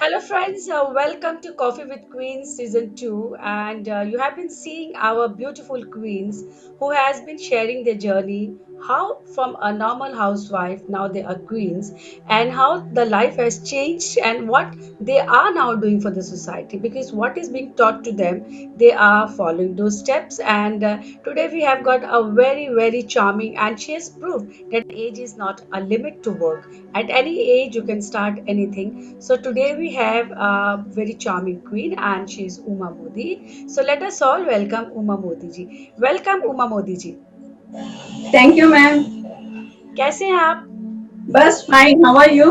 Hello, friends. Welcome to Coffee with Queens Season 2. And you have been seeing our beautiful queens who has been sharing their journey, how from a normal housewife now they are queens, and how the life has changed and what they are now doing for the society. Because what is being taught to them, they are following those steps. And today we have got a very, very charming, and she has proved that age is not a limit to work. At any age, you can start anything. So today we have a very charming queen, and she is Uma Modi. So let us all welcome Uma Modi ji. Welcome Uma Modi ji. Thank you, ma'am. कैसे हैं आप? Bus fine. How are you?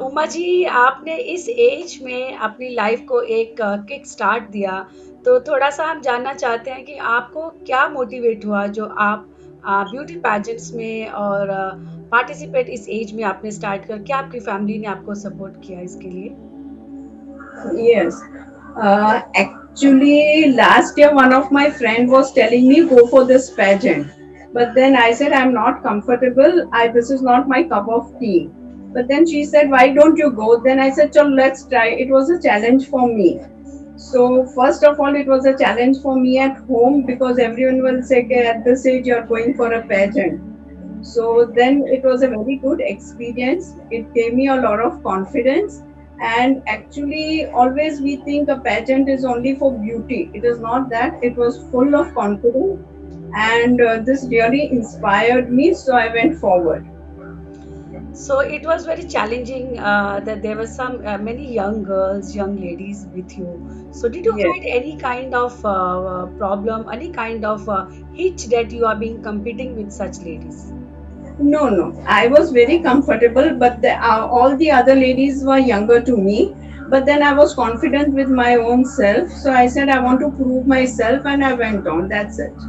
Uma ji, आपने इस as में अपनी life को एक kick start दिया, तो थोड़ा सा हम जानना चाहते हैं कि आपको क्या मोटिवेट हुआ जो आप ब्यूटी पैजेंट्स में और पार्टिसिपेट इस एज में आपने स्टार्ट कर, क्या आपकी फैमिली ने आपको सपोर्ट किया इसके लिए? Yes. Actually, last year one of my friend was telling me go for this pageant, but then I said I'm not comfortable. This is not my cup of tea. But then she said, why don't you go? Then I said, chal, let's try. It was a challenge for me. So first of all, it was a challenge for me at home because everyone will say, "Okay, at this age you're going for a pageant." So then it was a very good experience. It gave me a lot of confidence. And actually, always we think a pageant is only for beauty. It is not that. It was full of confidence. And this really inspired me. So I went forward. So it was very challenging that there were some many young girls, young ladies with you. So did you Yes. find any kind of problem, any kind of hitch that you are being competing with such ladies? No, no. I was very comfortable, but all the other ladies were younger to me. But then I was confident with my own self. So I said, I want to prove myself, and I went on. That's it.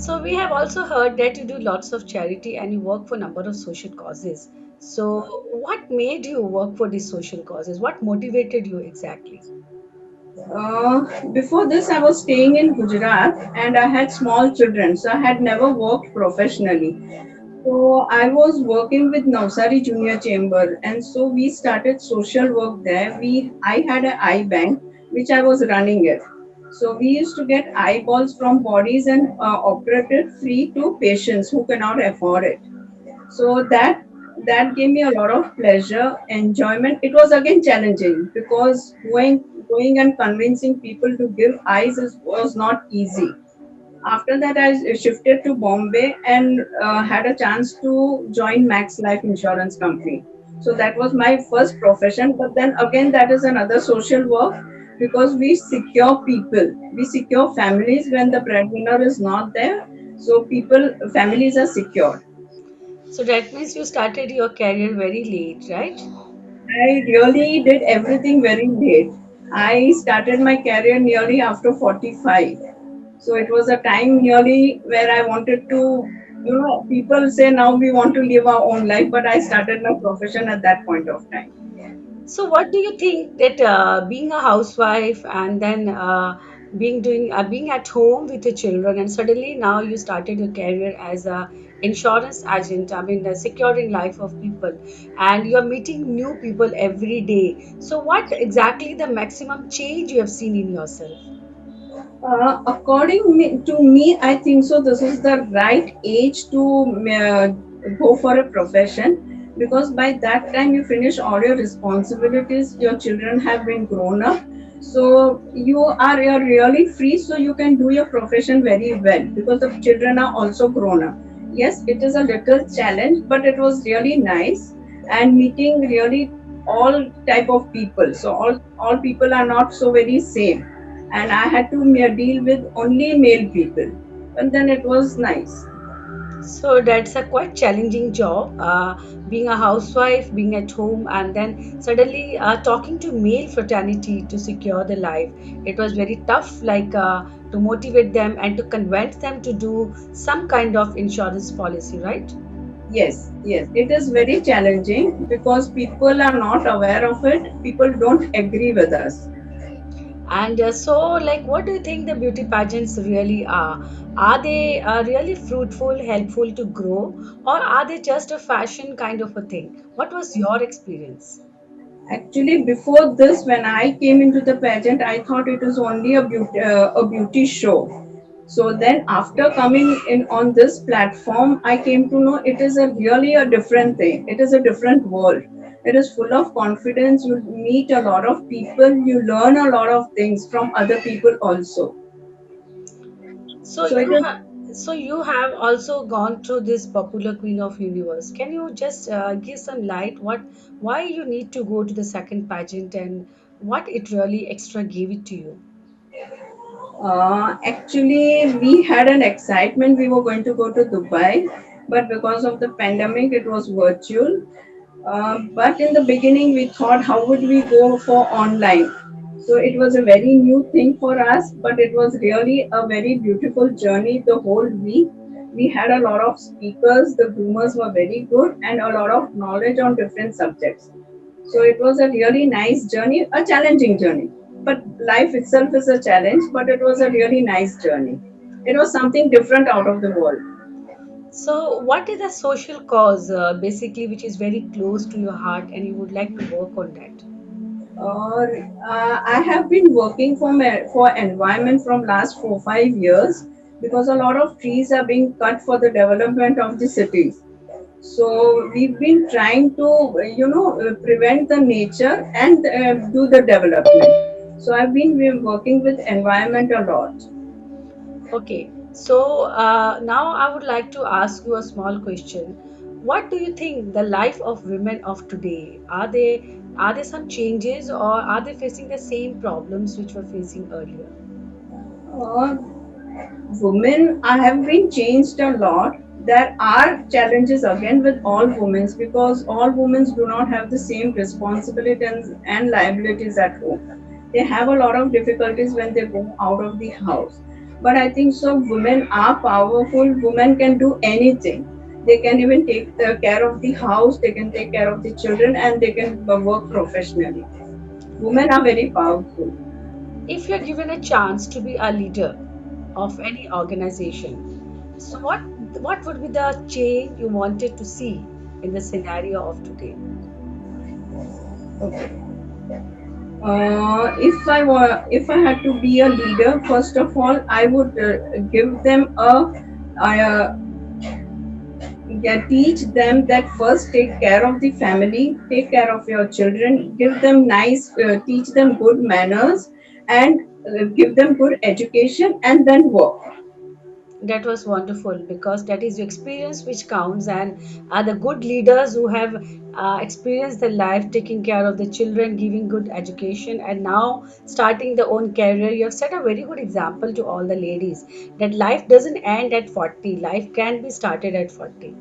So we have also heard that you do lots of charity and you work for a number of social causes. So what made you work for these social causes? What motivated you exactly? Before this, I was staying in Gujarat and I had small children, so I had never worked professionally. So I was working with Navsari Junior Chamber, and so we started social work there. I had an eye bank which I was running it. So we used to get eyeballs from bodies and operate it free to patients who cannot afford it. So that gave me a lot of pleasure, enjoyment. It was again challenging because going and convincing people to give eyes was not easy. After that, I shifted to Bombay and had a chance to join Max Life Insurance Company. So that was my first profession. But then again, that is another social work because we secure people, we secure families when the breadwinner is not there. So families are secured. So that means you started your career very late, right? I really did everything very late. I started my career nearly after 45. So it was a time nearly where I wanted to, people say now we want to live our own life, but I started my profession at that point of time. So, what do you think that being a housewife and then being at home with your children, and suddenly now you started your career as a insurance agent? I mean, securing life of people, and you're meeting new people every day. So, what exactly the maximum change you have seen in yourself? To me, I think so. This is the right age to go for a profession because by that time you finish all your responsibilities. Your children have been grown up, so you're really free. So you can do your profession very well because the children are also grown up. Yes, it is a little challenge, but it was really nice and meeting really all type of people. So all people are not so very same and I had to deal with only male people. And then it was nice. So that's a quite challenging job, being a housewife, being at home, and then suddenly talking to male fraternity to secure the life. It was very tough, like to motivate them and to convince them to do some kind of insurance policy, right? Yes, yes, it is very challenging because people are not aware of it. People don't agree with us. And so, like, what do you think the beauty pageants really are? Are they really fruitful, helpful to grow, or are they just a fashion kind of a thing? What was your experience? Actually, before this, when I came into the pageant, I thought it was only a beauty show. So then, after coming in on this platform, I came to know it is a really a different thing. It is a different world. It is full of confidence. You meet a lot of people. You learn a lot of things from other people also. So So it you is. have so you have also gone through this popular Queen of Universe. Can you just give some light why you need to go to the second pageant and what it really extra gave it to you? Actually, we had an excitement. We were going to go to Dubai, but because of the pandemic, it was virtual. But in the beginning, we thought, how would we go for online? So it was a very new thing for us, but it was really a very beautiful journey the whole week. We had a lot of speakers, the groomers were very good, and a lot of knowledge on different subjects. So it was a really nice journey, a challenging journey. But life itself is a challenge, but it was a really nice journey. It was something different out of the world. So what is a social cause basically which is very close to your heart and you would like to work on that? I have been working for environment from last 4 5 years because a lot of trees are being cut for the development of the cities. So we've been trying to prevent the nature and do the development. So I've been working with environment a lot. Okay, so now I would like to ask you a small question. What do you think the life of women of today? Are there some changes or are they facing the same problems which were facing earlier? Uh, Women have been changed a lot. There are challenges again with all women because all women do not have the same responsibilities and liabilities at home. They have a lot of difficulties when they go out of the house. But I think so. Women are powerful. Women can do anything. They can even take the care of the house. They can take care of the children, and they can work professionally. Women are very powerful. If you're given a chance to be a leader of any organization, so what would be the change you wanted to see in the scenario of today? Okay. If I had to be a leader, first of all, I would give them uh, teach them that first take care of the family, take care of your children, give them teach them good manners, and give them good education, and then work. That was wonderful because that is your experience which counts, and are the good leaders who have experienced their life taking care of the children, giving good education, and now starting their own career. You have set a very good example to all the ladies that life doesn't end at 40, life can be started at 40.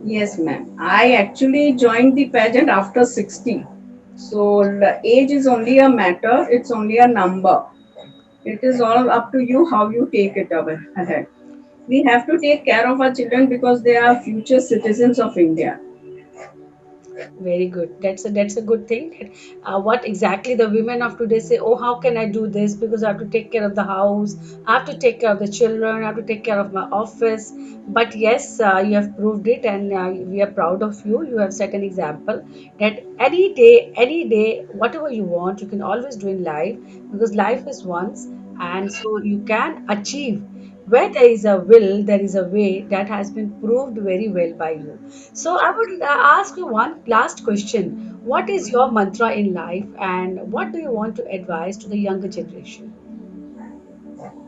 Yes, ma'am. I actually joined the pageant after 60. So the age is only a matter, it's only a number. It is all up to you how you take it ahead. We have to take care of our children because they are future citizens of India. Very good. That's a good thing. That, what exactly the women of today say? Oh, how can I do this? Because I have to take care of the house, I have to take care of the children, I have to take care of my office. But yes, you have proved it, and we are proud of you. You have set an example that any day, whatever you want, you can always do in life because life is once, and so you can achieve. Where there is a will, there is a way. That has been proved very well by you. So I would ask you one last question. What is your mantra in life and what do you want to advise to the younger generation?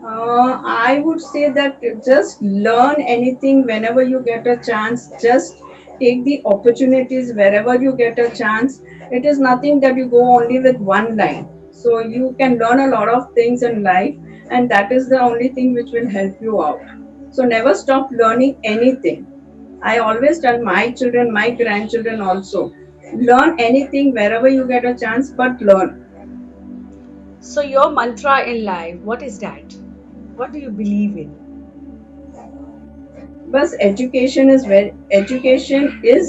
I would say that just learn anything whenever you get a chance. Just take the opportunities wherever you get a chance. It is nothing that you go only with one line. So you can learn a lot of things in life, and that is the only thing which will help you out. So never stop learning anything. I always tell my children, my grandchildren also, learn anything wherever you get a chance, but learn. So your mantra in life, what is that? What do you believe in? But education is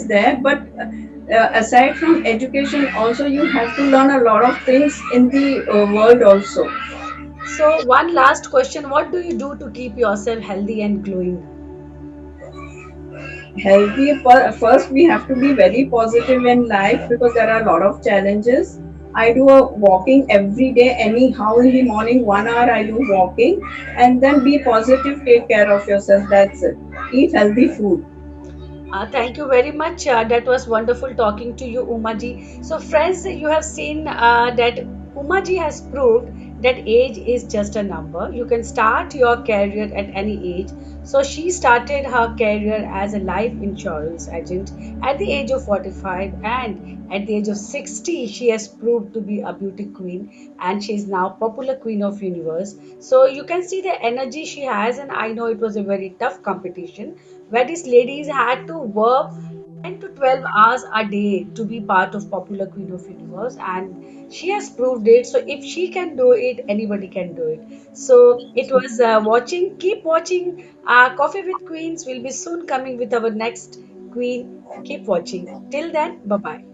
there, but aside from education, also you have to learn a lot of things in the world also. So one last question, what do you do to keep yourself healthy and glowing? Healthy, first we have to be very positive in life because there are a lot of challenges. I do a walking every day, anyhow in the morning, 1 hour I do walking. And then be positive, take care of yourself, that's it. Eat healthy food. Thank you very much. That was wonderful talking to you, Umaji. So, friends, you have seen that Umaji has proved that age is just a number. You can start your career at any age. So, she started her career as a life insurance agent at the age of 45, and at the age of 60, she has proved to be a beauty queen, and she is now popular queen of universe. So, you can see the energy she has, and I know it was a very tough competition where these ladies had to work 10 to 12 hours a day to be part of popular queen of universe, and she has proved it. So if she can do it, anybody can do it. So it was watching, keep watching coffee with queens. Will be soon coming with our next queen. Keep watching. Till then, bye bye.